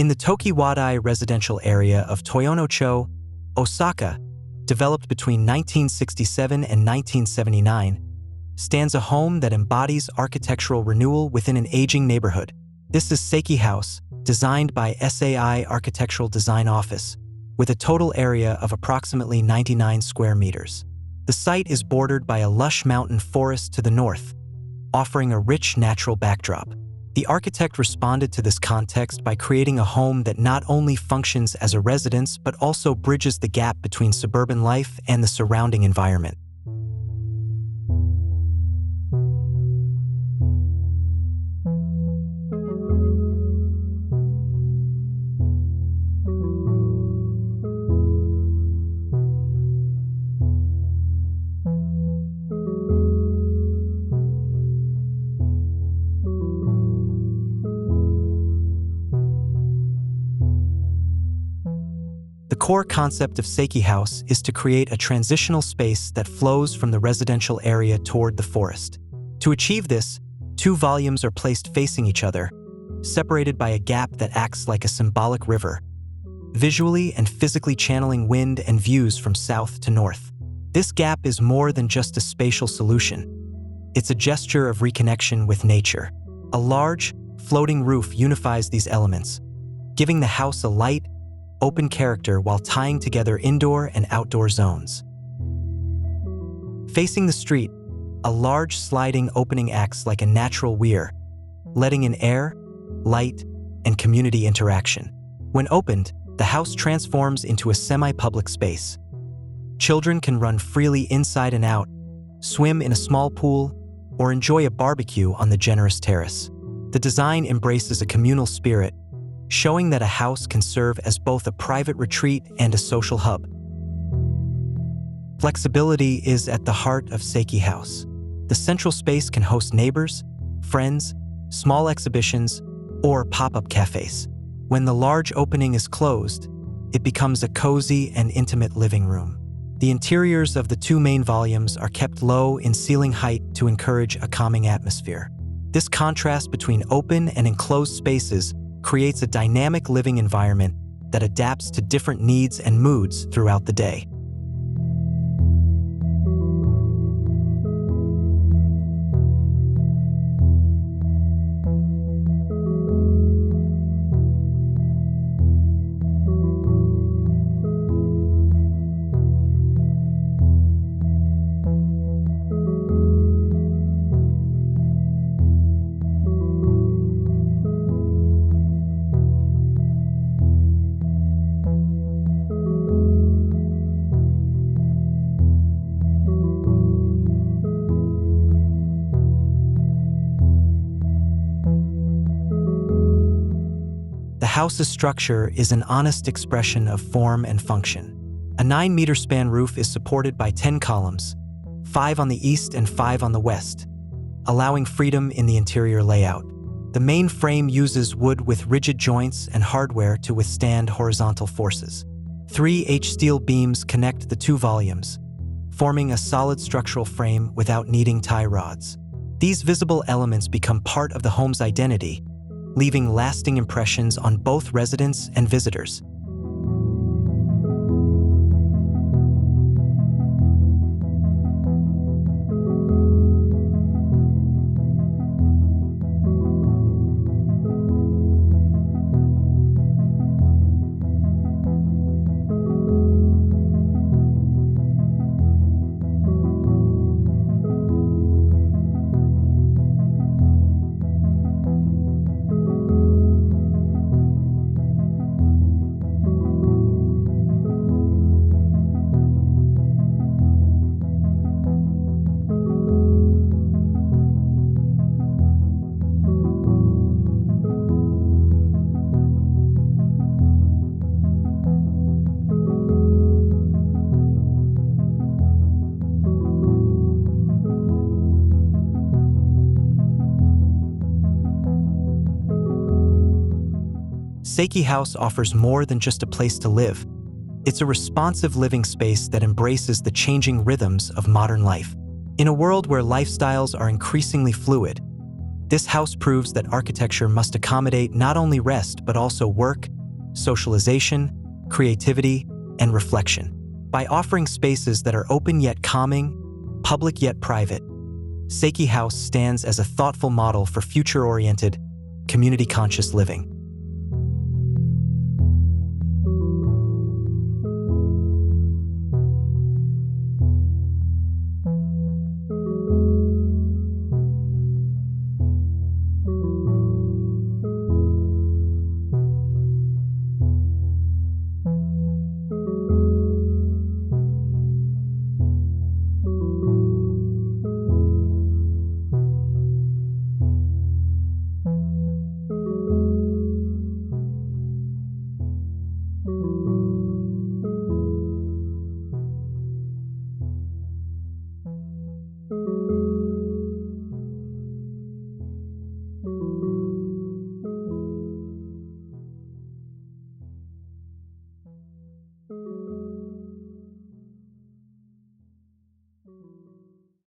In the Tokiwadai residential area of Toyono-cho, Osaka, developed between 1967 and 1979, stands a home that embodies architectural renewal within an aging neighborhood. This is SEKI House, designed by SAI Architectural Design Office, with a total area of approximately 99 square meters. The site is bordered by a lush mountain forest to the north, offering a rich natural backdrop. The architect responded to this context by creating a home that not only functions as a residence but also bridges the gap between suburban life and the surrounding environment. The core concept of SEKI House is to create a transitional space that flows from the residential area toward the forest. To achieve this, 2 volumes are placed facing each other, separated by a gap that acts like a symbolic river, visually and physically channeling wind and views from south to north. This gap is more than just a spatial solution. It's a gesture of reconnection with nature. A large, floating roof unifies these elements, giving the house a light, open character while tying together indoor and outdoor zones. Facing the street, a large sliding opening acts like a natural weir, letting in air, light, and community interaction. When opened, the house transforms into a semi-public space. Children can run freely inside and out, swim in a small pool, or enjoy a barbecue on the generous terrace. The design embraces a communal spirit, showing that a house can serve as both a private retreat and a social hub. Flexibility is at the heart of SEKI House. The central space can host neighbors, friends, small exhibitions, or pop-up cafes. When the large opening is closed, it becomes a cozy and intimate living room. The interiors of the 2 main volumes are kept low in ceiling height to encourage a calming atmosphere. This contrast between open and enclosed spaces creates a dynamic living environment that adapts to different needs and moods throughout the day. The house's structure is an honest expression of form and function. A 9-meter span roof is supported by 10 columns, 5 on the east and 5 on the west, allowing freedom in the interior layout. The main frame uses wood with rigid joints and hardware to withstand horizontal forces. 3 H-steel beams connect the 2 volumes, forming a solid structural frame without needing tie rods. These visible elements become part of the home's identity, leaving lasting impressions on both residents and visitors. SEKI House offers more than just a place to live. It's a responsive living space that embraces the changing rhythms of modern life. In a world where lifestyles are increasingly fluid, this house proves that architecture must accommodate not only rest but also work, socialization, creativity, and reflection. By offering spaces that are open yet calming, public yet private, SEKI House stands as a thoughtful model for future-oriented, community-conscious living.